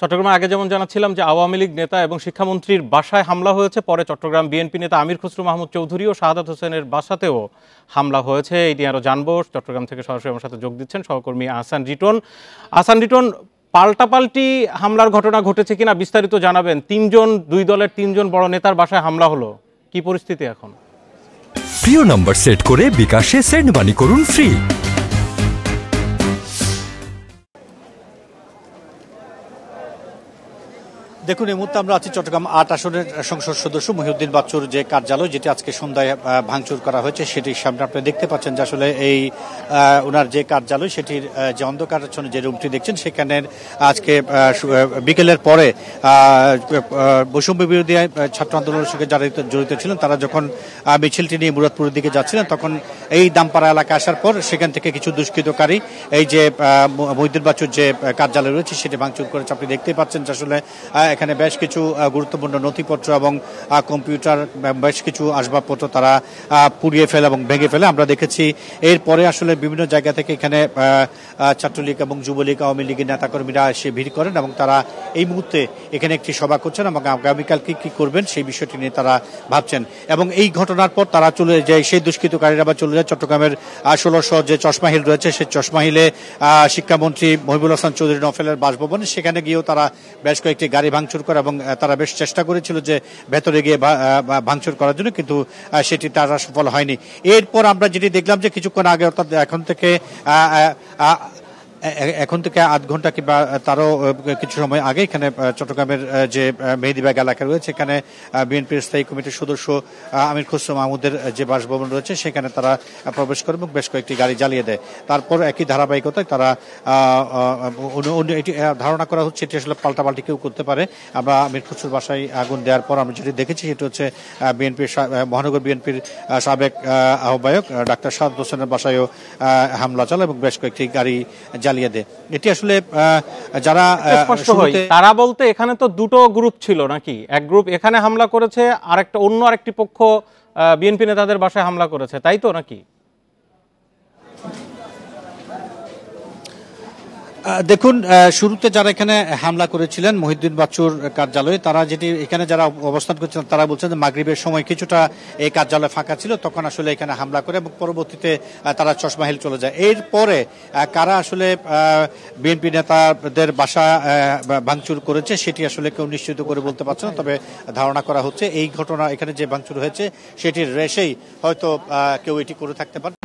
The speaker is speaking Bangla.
চট্টগ্রামে আগে যেমন জানাচ্ছিলাম যে আওয়ামী লীগ নেতা এবং শিক্ষামন্ত্রীর বাসায় হামলা হয়েছে, পরে চট্টগ্রাম বিএনপি নেতা আমির খসরু মাহমুদ চৌধুরী ও শাহাদাত হোসেনের বাসাতেও হামলা হয়েছে। এই নিয়ে আরও জানবো। চট্টগ্রাম থেকে সরাসরি আমার সাথে যোগ দিচ্ছেন সহকর্মী আহসান রিটন। আহসান রিটন, পাল্টাপাল্টি হামলার ঘটনা ঘটেছে কিনা বিস্তারিত জানাবেন। দুই দলের তিনজন বড় নেতার বাসায় হামলা হলো, কি পরিস্থিতি এখন? প্রিয় নাম্বার সেট করে বিকাশে সেন্ড মানি করুন ফ্রি। দেখুন, এই মুহূর্তে আমরা আছি চট্টগ্রাম ৮ আসনের সংসদ সদস্য মহিউদ্দিন বাচ্চুর যে কার্যালয়, যেটি আজকে সন্ধ্যায় ভাঙচুর করা হয়েছে, সেটির সামনে আপনি দেখতে পাচ্ছেন যে আসলে এই ওনার যে কার্যালয়, সেটির যে অন্ধকারাচ্ছন্ন যে রুমটি দেখছেন, সেখানে আজকে বিকেলের পরে বৈষম্য বিরোধী ছাত্র আন্দোলনের সঙ্গে যারা জড়িত ছিলেন, তারা যখন মিছিলটি নিয়ে মুরাদপুরের দিকে যাচ্ছিলেন, তখন এই দামপাড়া এলাকায় আসার পর সেখান থেকে কিছু দুষ্কৃতকারী এই যে মহিউদ্দিন বাচ্চুর যে কার্যালয় রয়েছে সেটি ভাঙচুর করেছে। আপনি দেখতেই পাচ্ছেন যে আসলে এখানে বেশ কিছু গুরুত্বপূর্ণ নথিপত্র এবং কম্পিউটার, বেশ কিছু আসবাবপত্র তারা পুড়িয়ে ফেলে এবং ভেঙে ফেলে। আমরা দেখেছি এরপরে আসলে বিভিন্ন জায়গা থেকে এখানে ছাত্রলীগ এবং যুবলীগ, আওয়ামী লীগের নেতাকর্মীরা এসে ভিড় করেন এবং তারা এই মুহূর্তে এখানে একটি সভা করছেন এবং আগামীকাল কি করবেন সেই বিষয়টি নিয়ে তারা ভাবছেন। এবং এই ঘটনার পর তারা চলে যায়, সেই দুষ্কৃতকারীরা আবার চলে যায় চট্টগ্রামের ১৬০০ যে চশমা হিল রয়েছে, সেই চশমা হিলে শিক্ষামন্ত্রী মহিবুল হাসান চৌধুরী নফেলের বাসভবনে, সেখানে গিয়েও তারা বেশ কয়েকটি গাড়ি ভাঙচুর করে এবং তারা বেশ চেষ্টা করেছিল যে ভেতরে গিয়ে ভাঙচুর করার জন্য, কিন্তু সেটি তারা সফল হয়নি। এরপর আমরা যেটি দেখলাম যে কিছুক্ষণ আগে, অর্থাৎ এখন থেকে আধ ঘন্টা কিংবা তারও কিছু সময় আগে এখানে চট্টগ্রামের যে মেহেদীবাগ এলাকা রয়েছে, এখানে বিএনপির স্থায়ী কমিটির সদস্য আমির খসরু মাহমুদের যে বাসভবন রয়েছে সেখানে তারা প্রবেশ করে এবং বেশ কয়েকটি গাড়ি জ্বালিয়ে দেয়। তারপর একই ধারাবাহিকতায় তারা এটি ধারণা করা হচ্ছে এটি আসলে পাল্টাপাল্টি কেউ করতে পারে। আমরা আমির খসরুর বাসায় আগুন দেওয়ার পর আমরা যেটি দেখেছি সেটি হচ্ছে বিএনপির মহানগর বিএনপির সাবেক আহ্বায়ক ডাক্তার শাহাদাত হোসেনের বাসায়ও হামলা চালায় এবং বেশ কয়েকটি গাড়ি এটি আসলে যারা তারা বলতে এখানে তো দুটো গ্রুপ ছিল নাকি? এক গ্রুপ এখানে হামলা করেছে, আরেকটি পক্ষ বিএনপি নেতাদের বাসায় হামলা করেছে, তাই তো নাকি? দেখুন, শুরুতে যারা এখানে হামলা করেছিলেন মহিউদ্দিন বাচ্চুর কার্যালয়ে, তারা যেটি এখানে যারা অবস্থান করছিলেন তারা বলছেন যে মাগরিবের সময় কিছুটা এই কার্যালয় ফাঁকা ছিল, তখন আসলে এখানে হামলা করে এবং পরবর্তীতে তারা চশমা হিল চলে যায়। এরপরে কারা আসলে বিএনপি নেতাদের বাসা ভাঙচুর করেছে সেটি আসলে কেউ নিশ্চিত করে বলতে পারছে না, তবে ধারণা করা হচ্ছে এই ঘটনা, এখানে যে ভাঙচুর হয়েছে সেটির রেশেই হয়তো কেউ এটি করে থাকতে পারে।